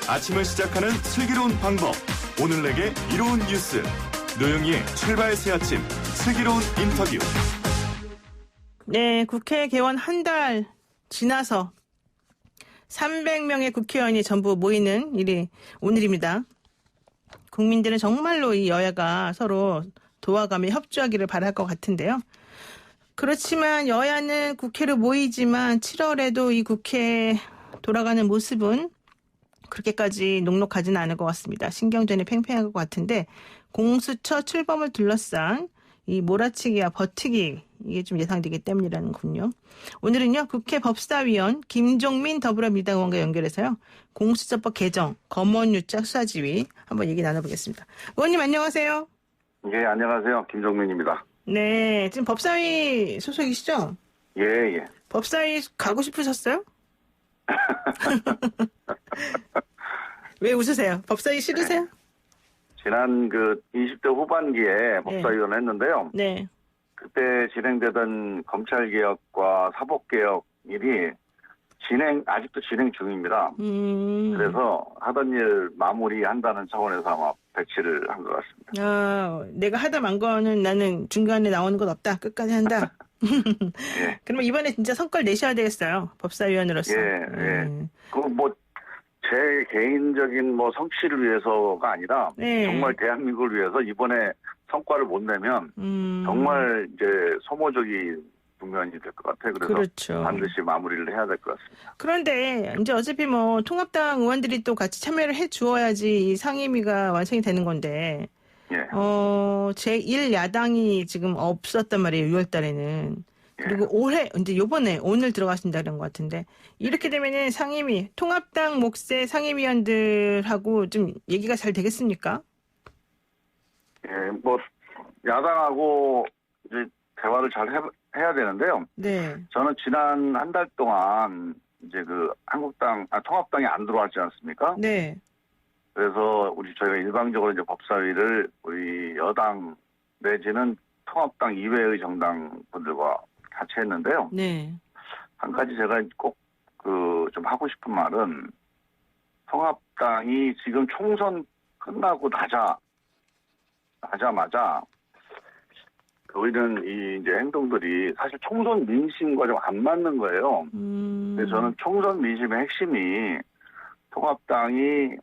아침을 시작하는 슬기로운 방법. 오늘 내게 이로운 뉴스. 노영희의 출발 새 아침 슬기로운 인터뷰. 네, 국회 개원 한 달 지나서 300명의 국회의원이 전부 모이는 일이 오늘입니다. 국민들은 정말로 이 여야가 서로 도와가며 협조하기를 바랄 것 같은데요. 그렇지만 여야는 국회로 모이지만 7월에도 이 국회 돌아가는 모습은 그렇게까지 녹록하지는 않을 것 같습니다. 신경전이 팽팽할 것 같은데 공수처 출범을 둘러싼 이 몰아치기와 버티기 이게 좀 예상되기 때문이라는군요. 오늘은요 국회 법사위원 김종민 더불어민주당 의원과 연결해서요 공수처법 개정 검언유착 수사지휘 한번 얘기 나눠보겠습니다. 의원님 안녕하세요. 예, 안녕하세요. 김종민입니다. 네, 지금 법사위 소속이시죠? 예. 법사위 가고 싶으셨어요? 왜 웃으세요? 법사위 싫으세요? 지난 20대 후반기에 법사위원을 했는데요. 네. 그때 진행되던 검찰개혁과 사법개혁 일이 아직도 진행 중입니다. 그래서 하던 일 마무리한다는 차원에서 아마 배치를 한 것 같습니다. 아, 내가 하다 만 거는 나는 중간에 나오는 것 없다. 끝까지 한다. 예. 그러면 이번에 진짜 성과를 내셔야 되겠어요. 법사위원으로서. 예. 제 개인적인 성취를 위해서가 아니라 네. 정말 대한민국을 위해서 이번에 성과를 못 내면 정말 이제 소모적인 국면이 될 것 같아요. 그래서 그렇죠. 반드시 마무리를 해야 될 것 같습니다. 그런데 이제 어차피 통합당 의원들이 또 같이 참여를 해 주어야지 이 상임위가 완성이 되는 건데 예. 제1야당이 지금 없었단 말이에요. 6월 달에는. 그리고 올해 이제 요번에 오늘 들어가신다는 것 같은데 이렇게 되면은 상임위 통합당 몫의 상임위원들하고 좀 얘기가 잘 되겠습니까? 예, 야당하고 이제 대화를 잘 해야 되는데요. 네. 저는 지난 한 달 동안 이제 통합당이 안 들어왔지 않습니까? 네. 그래서 저희가 일방적으로 이제 법사위를 우리 여당 내지는 통합당 이외의 정당 분들과 같이 했는데요. 네. 한 가지 제가 꼭 좀 하고 싶은 말은 통합당이 지금 총선 끝나고 나자마자 보이는 이제 행동들이 사실 총선 민심과 좀 안 맞는 거예요. 그래서 저는 총선 민심의 핵심이 통합당이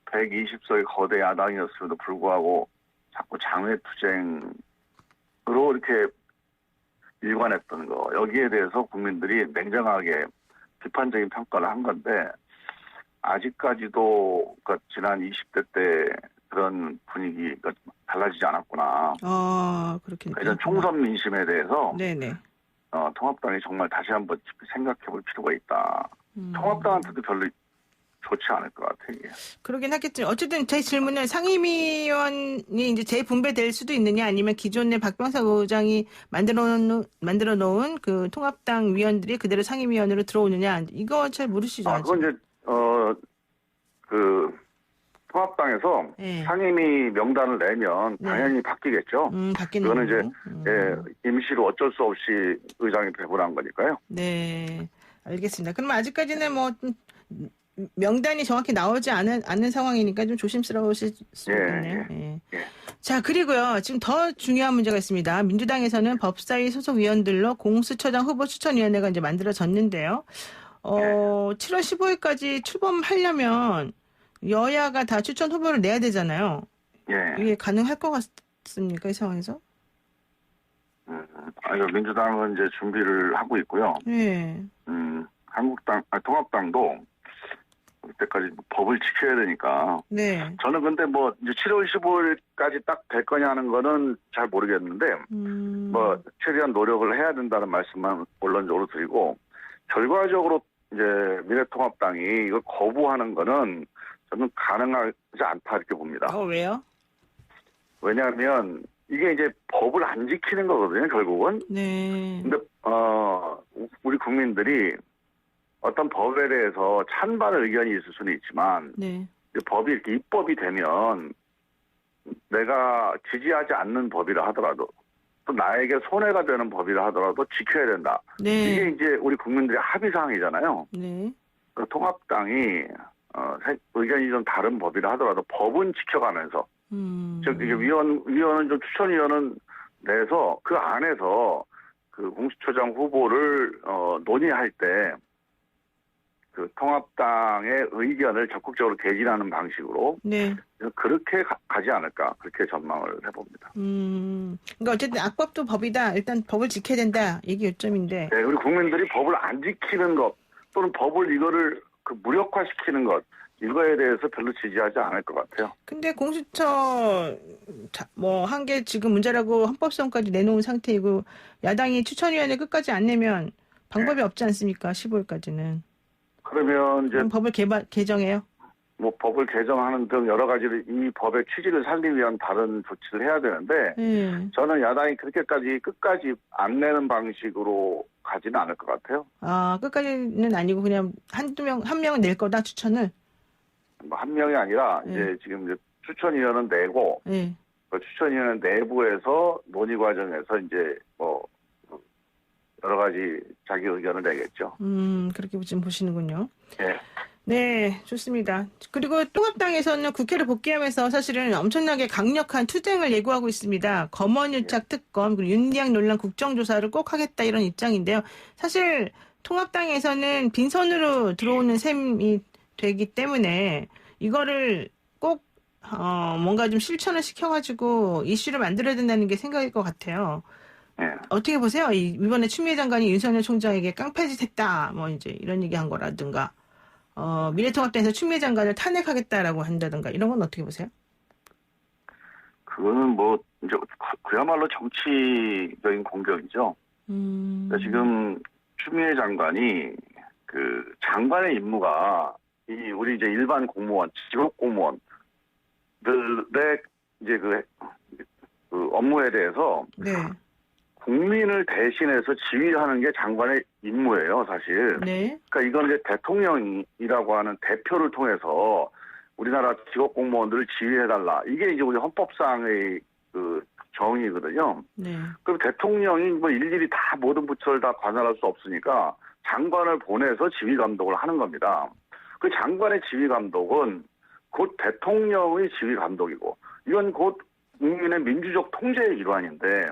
120석의 거대 야당이었음에도 불구하고 자꾸 장외투쟁으로 이렇게 일관했던 거. 여기에 대해서 국민들이 냉정하게 비판적인 평가를 한 건데 아직까지도 지난 20대 때 그런 분위기가 달라지지 않았구나. 아, 그렇겠네요. 이런 총선 민심에 대해서 네네. 통합당이 정말 다시 한번 생각해볼 필요가 있다. 통합당한테도 별로 좋지 않을 것 같아요. 이게. 그러긴 하겠죠. 어쨌든 제 질문은 상임위원이 이제 재분배될 수도 있느냐 아니면 기존의 박병석 의장이 만들어 놓은 그 통합당 위원들이 그대로 상임위원으로 들어오느냐 이거 잘 모르시죠? 그건 이제 통합당에서 네. 상임위 명단을 내면 당연히 바뀌겠죠. 바뀌는 그거는 이제 임시로 어쩔 수 없이 의장이 배분한 거니까요. 네, 알겠습니다. 그럼 아직까지는 명단이 정확히 나오지 않은 상황이니까 좀 조심스러우실 수 있겠네요. 예. 자, 그리고요. 지금 더 중요한 문제가 있습니다. 민주당에서는 법사위 소속 위원들로 공수처장 후보 추천위원회가 이제 만들어졌는데요. 7월 15일까지 출범하려면 여야가 다 추천 후보를 내야 되잖아요. 예. 이게 가능할 것 같습니까? 이 상황에서? 민주당은 이제 준비를 하고 있고요. 네. 통합당도 그때까지 법을 지켜야 되니까. 네. 저는 근데 이제 7월 15일까지 딱 될 거냐는 거는 잘 모르겠는데, 최대한 노력을 해야 된다는 말씀만 원론적으로 드리고, 결과적으로 이제 미래통합당이 이걸 거부하는 거는 저는 가능하지 않다 이렇게 봅니다. 왜요? 왜냐하면 이게 이제 법을 안 지키는 거거든요, 결국은. 네. 근데, 우리 국민들이 어떤 법에 대해서 찬반 의견이 있을 수는 있지만, 네. 법이 이렇게 입법이 되면 내가 지지하지 않는 법이라 하더라도 또 나에게 손해가 되는 법이라 하더라도 지켜야 된다. 네. 이게 이제 우리 국민들의 합의사항이잖아요. 네. 통합당이 의견이 좀 다른 법이라 하더라도 법은 지켜가면서 즉 이게 위원은 좀 추천위원은 내서 그 안에서 그 공수처장 후보를 논의할 때 그 통합당의 의견을 적극적으로 개진하는 방식으로 네. 그렇게 가지 않을까 그렇게 전망을 해봅니다. 그러니까 어쨌든 악법도 법이다. 일단 법을 지켜야 된다. 이게 요점인데. 네, 우리 국민들이 법을 안 지키는 것 또는 법을 이거를 무력화시키는 것 이거에 대해서 별로 지지하지 않을 것 같아요. 근데 공수처 뭐 한 게 지금 문제라고 헌법성까지 내놓은 상태이고 야당이 추천위원회 끝까지 안 내면 방법이 없지 않습니까? 15일까지는. 그러면 이제 법을 개정해요. 뭐 법을 개정하는 등 여러 가지를 이 법의 취지를 살리기 위한 다른 조치를 해야 되는데 저는 야당이 그렇게까지 끝까지 안 내는 방식으로 가지는 않을 것 같아요. 아, 끝까지는 아니고 그냥 한 명은 낼 거다 추천을. 뭐 한 명이 아니라 이제 지금 이제 추천위원은 내고 그 추천위원 내부에서 논의 과정에서 이제 뭐 여러 가지 자기 의견을 내겠죠. 그렇게 지금 보시는군요. 네. 네, 좋습니다. 그리고 통합당에서는 국회를 복귀하면서 사실은 엄청나게 강력한 투쟁을 예고하고 있습니다. 검언유착 특검, 그리고 윤리학 논란 국정조사를 꼭 하겠다 이런 입장인데요. 사실 통합당에서는 빈손으로 들어오는 셈이 되기 때문에 이거를 꼭 뭔가 좀 실천을 시켜가지고 이슈를 만들어야 된다는 게 생각일 것 같아요. 네. 어떻게 보세요? 이번에 추미애 장관이 윤석열 총장에게 깡패짓 했다, 뭐 이제 이런 얘기 한 거라든가, 미래통합당에서 추미애 장관을 탄핵하겠다라고 한다든가 이런 건 어떻게 보세요? 그거는 뭐 이제 그야말로 정치적인 공격이죠. 그러니까 지금 추미애 장관이 그 장관의 임무가 우리 이제 일반 공무원, 직업 공무원들의 이제 그 업무에 대해서 네. 국민을 대신해서 지휘하는 게 장관의 임무예요, 사실. 네. 그러니까 이건 이제 대통령이라고 하는 대표를 통해서 우리나라 직업 공무원들을 지휘해달라. 이게 이제 우리 헌법상의 그 정의거든요. 네. 그럼 대통령이 뭐 일일이 다 모든 부처를 다 관할할 수 없으니까 장관을 보내서 지휘 감독을 하는 겁니다. 그 장관의 지휘 감독은 곧 대통령의 지휘 감독이고 이건 곧 국민의 민주적 통제의 일환인데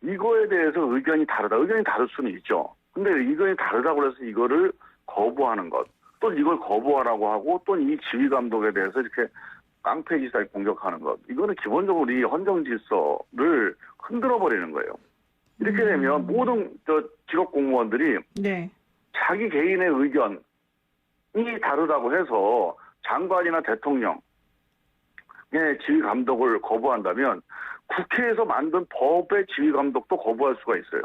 이거에 대해서 의견이 다르다. 의견이 다를 수는 있죠. 근데 의견이 다르다고 해서 이거를 거부하는 것, 또 이걸 거부하라고 하고 또 이 지휘 감독에 대해서 이렇게 깡패짓을 공격하는 것, 이거는 기본적으로 이 헌정 질서를 흔들어 버리는 거예요. 이렇게 되면 모든 직업 공무원들이 네. 자기 개인의 의견이 다르다고 해서 장관이나 대통령의 지휘 감독을 거부한다면 국회에서 만든 법의 지휘 감독도 거부할 수가 있어요.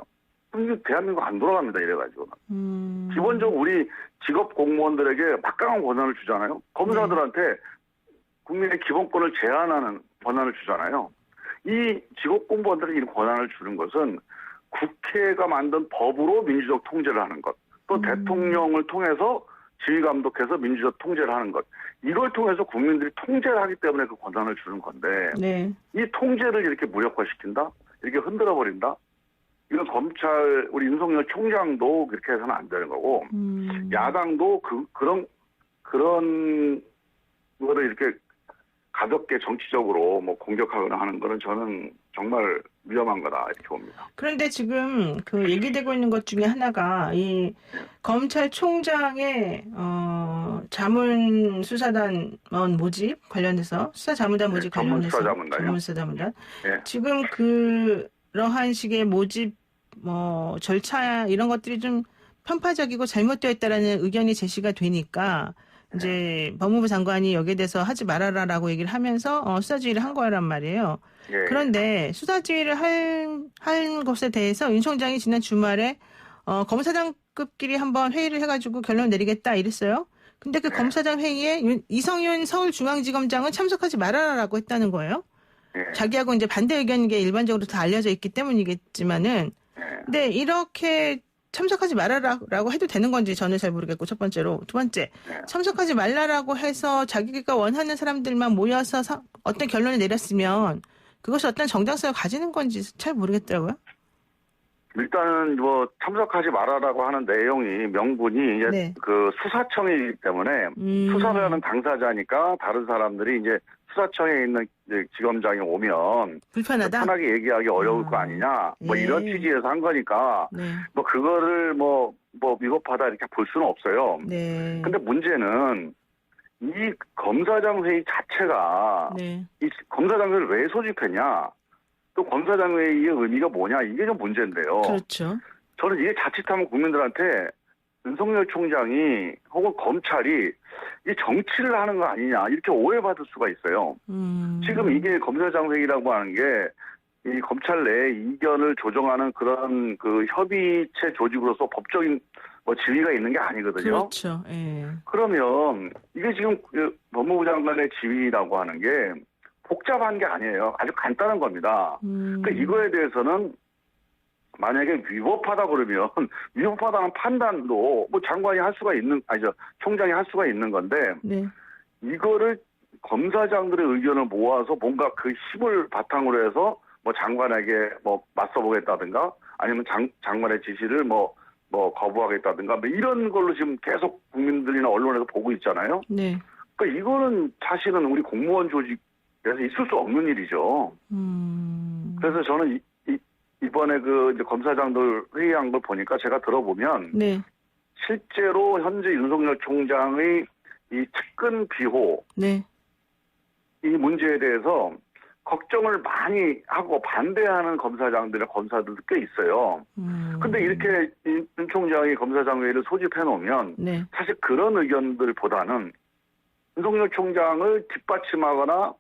그럼 이게 대한민국 안 돌아갑니다. 이래가지고는. 기본적으로 우리 직업 공무원들에게 막강한 권한을 주잖아요. 검사들한테 국민의 기본권을 제한하는 권한을 주잖아요. 이 직업 공무원들에게 이 권한을 주는 것은 국회가 만든 법으로 민주적 통제를 하는 것, 또 대통령을 통해서 지휘 감독해서 민주적 통제를 하는 것, 이걸 통해서 국민들이 통제를 하기 때문에 그 권한을 주는 건데 네. 이 통제를 이렇게 무력화시킨다? 이렇게 흔들어버린다? 이건 검찰 우리 윤석열 총장도 그렇게 해서는 안 되는 거고 야당도 그런 거를 이렇게 가볍게 정치적으로 뭐 공격하거나 하는 거는 저는 정말 위험한 거다 이렇게 봅니다. 그런데 지금 그 얘기되고 있는 것 중에 하나가 이 검찰총장의 자문수사단 모집 관련해서 수사자문단 모집 관련해서 전문수사자문단 네. 지금 그러한 식의 모집 뭐 절차 이런 것들이 좀 편파적이고 잘못되어 있다라는 의견이 제시가 되니까 이제 법무부 장관이 여기에 대해서 하지 말아라라고 얘기를 하면서 수사지휘를 한 거란 말이에요. 예. 그런데 수사지휘를 한 것에 대해서 윤 총장이 지난 주말에 검사장급끼리 한번 회의를 해가지고 결론을 내리겠다 이랬어요. 근데 그 검사장 회의에 이성윤 서울중앙지검장은 참석하지 말아라라고 했다는 거예요. 자기하고 이제 반대 의견인 게 일반적으로 다 알려져 있기 때문이겠지만은 근데 이렇게 참석하지 말아라라고 해도 되는 건지 저는 잘 모르겠고 첫 번째로 두 번째 참석하지 말라라고 해서 자기가 원하는 사람들만 모여서 어떤 결론을 내렸으면 그것이 어떤 정당성을 가지는 건지 잘 모르겠더라고요. 일단은 뭐 참석하지 말아라고 하는 내용이 명분이 이제 네. 그 수사청이기 때문에 수사를 하는 당사자니까 다른 사람들이 이제 수사청에 있는 이제 지검장이 오면 불편하다. 편하게 얘기하기 어려울 거 아니냐 뭐 예. 이런 취지에서 한 거니까 네. 뭐 그거를 뭐 위법하다 이렇게 볼 수는 없어요. 네. 근데 문제는 이 검사장 회의 자체가 네. 이 검사장 회의를 왜 소집했냐 또 검사장 회의의 의미가 뭐냐 이게 좀 문제인데요. 그렇죠. 저는 이게 자칫하면 국민들한테 윤석열 총장이 혹은 검찰이 이 정치를 하는 거 아니냐 이렇게 오해받을 수가 있어요. 지금 이게 검사장 회의라고 하는 게 이 검찰 내 이견을 조정하는 그런 그 협의체 조직으로서 법적인 뭐 지위가 있는 게 아니거든요. 그렇죠. 예. 그러면 이게 지금 그 법무부 장관의 지위라고 하는 게 복잡한 게 아니에요. 아주 간단한 겁니다. 그러니까 이거에 대해서는 만약에 위법하다 그러면 위법하다는 판단도 뭐 장관이 할 수가 있는 아니죠 총장이 할 수가 있는 건데 네. 이거를 검사장들의 의견을 모아서 뭔가 그 힘을 바탕으로 해서 뭐 장관에게 뭐 맞서보겠다든가 아니면 장관의 지시를 뭐 거부하겠다든가 뭐 이런 걸로 지금 계속 국민들이나 언론에서 보고 있잖아요. 네. 그러니까 이거는 사실은 우리 공무원 조직에서 있을 수 없는 일이죠. 그래서 저는 이번에 그 이제 검사장들 회의한 걸 보니까 제가 들어보면 네. 실제로 현재 윤석열 총장의 이 측근 비호 네. 이 문제에 대해서 걱정을 많이 하고 반대하는 검사장들의 검사들도 꽤 있어요. 근데 이렇게 윤 총장이 검사장 회의를 소집해 놓으면 네. 사실 그런 의견들보다는 윤석열 총장을 뒷받침하거나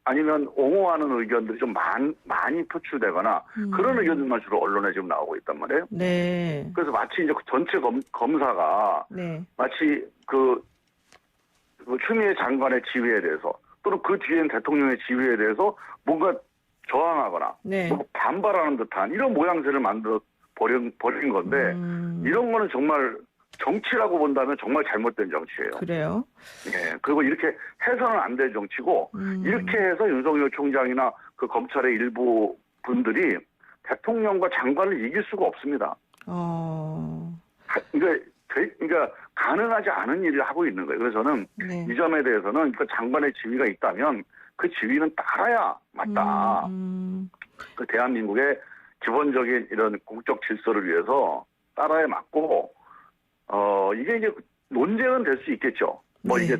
아니면 옹호하는 의견들이 좀 많이 표출되거나 그런 의견들만 주로 언론에 지금 나오고 있단 말이에요. 네. 그래서 마치 이제 전체 검사가 네. 마치 그 추미애 장관의 지위에 대해서 또는 그 뒤엔 대통령의 지위에 대해서 뭔가 저항하거나 네. 뭐 반발하는 듯한 이런 모양새를 만들어 버린 건데 이런 거는 정말 정치라고 본다면 정말 잘못된 정치예요. 그래요? 예. 그리고 이렇게 해서는 안 될 정치고 이렇게 해서 윤석열 총장이나 그 검찰의 일부 분들이 대통령과 장관을 이길 수가 없습니다. 그러니까 가능하지 않은 일을 하고 있는 거예요. 그래서 저는 네. 이 점에 대해서는 그 장관의 지위가 있다면 그 지위는 따라야 맞다. 그 대한민국의 기본적인 이런 공적 질서를 위해서 따라야 맞고 이게 이제 논쟁은 될 수 있겠죠. 뭐 네. 이게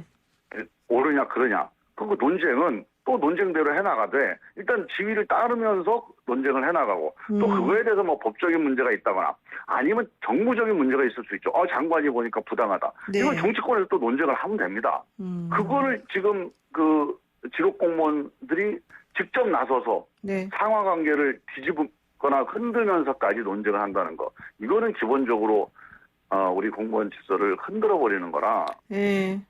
옳으냐 그러냐. 그 논쟁은 또 논쟁대로 해나가되 일단 지위를 따르면서 논쟁을 해나가고 또 그거에 대해서 뭐 법적인 문제가 있다거나 아니면 정무적인 문제가 있을 수 있죠. 장관이 보니까 부당하다. 네. 이건 정치권에서 또 논쟁을 하면 됩니다. 그거를 지금 그 지록 공무원들이 직접 나서서 네. 상하 관계를 뒤집거나 흔들면서까지 논쟁을 한다는 거. 이거는 기본적으로 우리 공무원 질서를 흔들어 버리는 거라. 네.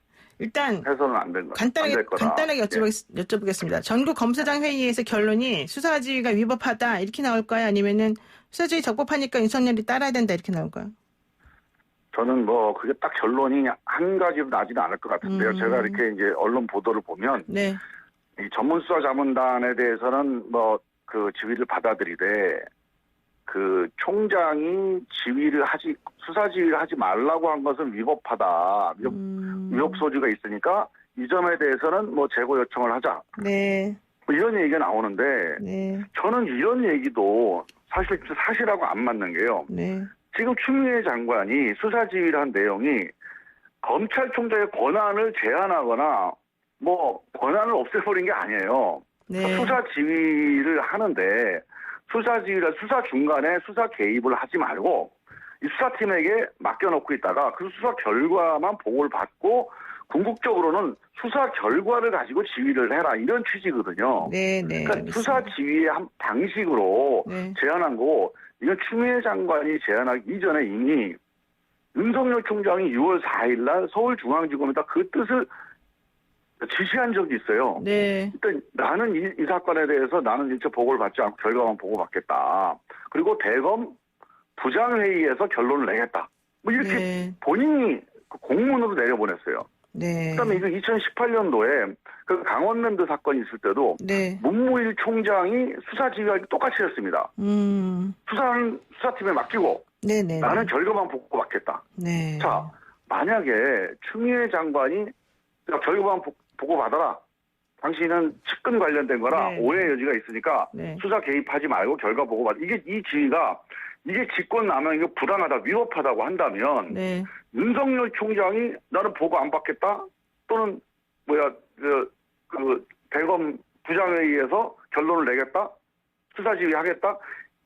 일단 해서는 안 된 거다. 간단하게 여쭤보겠습니다. 전국 검사장 회의에서 결론이 수사지휘가 위법하다 이렇게 나올까요? 아니면은 수사지휘 적법하니까 윤석열이 따라야 된다 이렇게 나올까요? 저는 뭐 그게 딱 결론이 한 가지로 나지는 않을 것 같은데요. 제가 이렇게 이제 언론 보도를 보면 네. 이 전문수사자문단에 대해서는 뭐 그 지휘를 받아들이되 그 총장이 수사 지휘를 하지 말라고 한 것은 위법하다. 위법 소지가 있으니까 이 점에 대해서는 뭐 재고 요청을 하자. 네. 뭐 이런 얘기가 나오는데 네. 저는 이런 얘기도 사실하고 안 맞는 게요. 네. 지금 추미애 장관이 수사 지휘를 한 내용이 검찰총장의 권한을 제한하거나 뭐 권한을 없애버린 게 아니에요. 네. 수사 지휘를 하는데 수사 중간에 수사 개입을 하지 말고 이 수사팀에게 맡겨놓고 있다가 그 수사 결과만 보고를 받고 궁극적으로는 수사 결과를 가지고 지휘를 해라 이런 취지거든요. 네, 네. 그러니까 알겠습니다. 수사 지휘의 한 방식으로 네. 제안한 거고 이건 추미애 장관이 제안하기 이전에 이미 윤석열 총장이 6월 4일 날 서울중앙지검에다 그 뜻을 지시한 적이 있어요. 네. 일단 나는 이 사건에 대해서 나는 일체 보고를 받지 않고 결과만 보고받겠다. 그리고 대검 부장회의에서 결론을 내겠다. 뭐 이렇게 네. 본인이 공문으로 내려보냈어요. 네. 그다음에 이거 2018년도에 그 강원랜드 사건이 있을 때도 네. 문무일 총장이 수사 지휘하기 똑같이 했습니다. 수사는 수사팀에 맡기고 네네. 나는 결과만 보고 받겠다. 네. 자, 만약에 추미애 장관이 결과만 보고 받아라. 당신은 측근 관련된 거라 네. 오해 여지가 있으니까 네. 수사 개입하지 말고 결과 보고 받아. 이 지휘가 이게 직권남용이고 부당하다, 위법하다고 한다면 네. 윤석열 총장이 나는 보고 안 받겠다 또는 대검 부장회의에서 결론을 내겠다 수사 지휘하겠다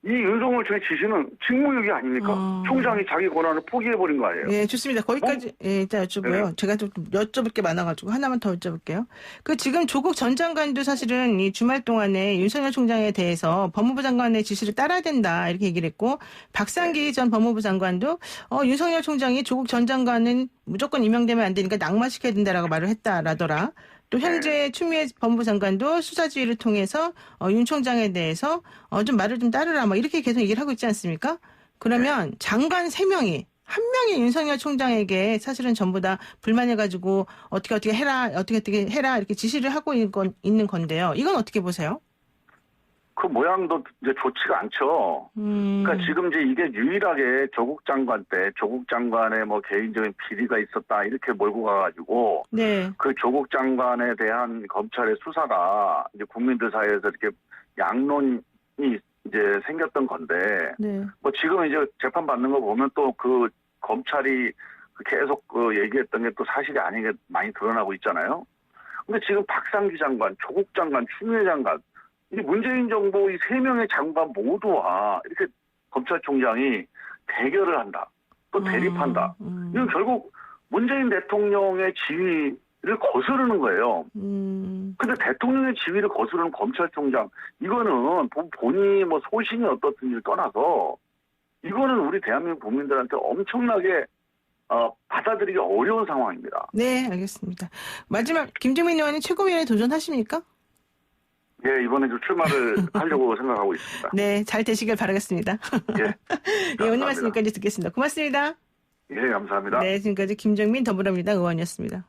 이 윤석열 총장의 지시는 직무유기 아닙니까? 총장이 자기 권한을 포기해버린 거 아니에요? 예, 좋습니다. 거기까지 일단 여쭤보고요. 네. 제가 좀 여쭤볼 게 많아가지고 하나만 더 여쭤볼게요. 그 지금 조국 전 장관도 사실은 이 주말 동안에 윤석열 총장에 대해서 법무부 장관의 지시를 따라야 된다 이렇게 얘기를 했고 박상기 전 법무부 장관도 윤석열 총장이 조국 전 장관은 무조건 임명되면 안 되니까 낙마시켜야 된다라고 말을 했다라더라. 또 현재 추미애 법무부 장관도 수사지휘를 통해서 윤 총장에 대해서 좀 말을 좀 따르라 뭐 이렇게 계속 얘기를 하고 있지 않습니까? 그러면 장관 3명이 한 명이 윤석열 총장에게 사실은 전부 다 불만해가지고 어떻게 해라 이렇게 지시를 하고 있는 건데요. 이건 어떻게 보세요? 그 모양도 이제 좋지가 않죠. 그러니까 지금 이제 이게 유일하게 조국 장관 때 조국 장관의 뭐 개인적인 비리가 있었다 이렇게 몰고 가가지고 네. 그 조국 장관에 대한 검찰의 수사가 이제 국민들 사이에서 이렇게 양론이 이제 생겼던 건데 네. 뭐 지금 이제 재판 받는 거 보면 또 그 검찰이 계속 그 얘기했던 게 또 사실이 아닌 게 많이 드러나고 있잖아요. 근데 지금 박상기 장관, 조국 장관, 추미애 장관 이 문재인 정부 이 3명의 장관 모두와 이렇게 검찰총장이 대결을 한다. 또 대립한다. 이건 결국 문재인 대통령의 지위를 거스르는 거예요. 근데 대통령의 지위를 거스르는 검찰총장, 이거는 본인이 뭐 소신이 어떻든지를 떠나서 이거는 우리 대한민국 국민들한테 엄청나게 받아들이기 어려운 상황입니다. 네, 알겠습니다. 마지막 김종민 의원은 최고위원에 도전하십니까? 예, 이번에 좀 출마를 하려고 생각하고 있습니다. 네, 잘 되시길 바라겠습니다. 예. 예, 오늘 말씀 여기까지 듣겠습니다. 고맙습니다. 예, 감사합니다. 네, 지금까지 김종민 더불어민주당 의원이었습니다.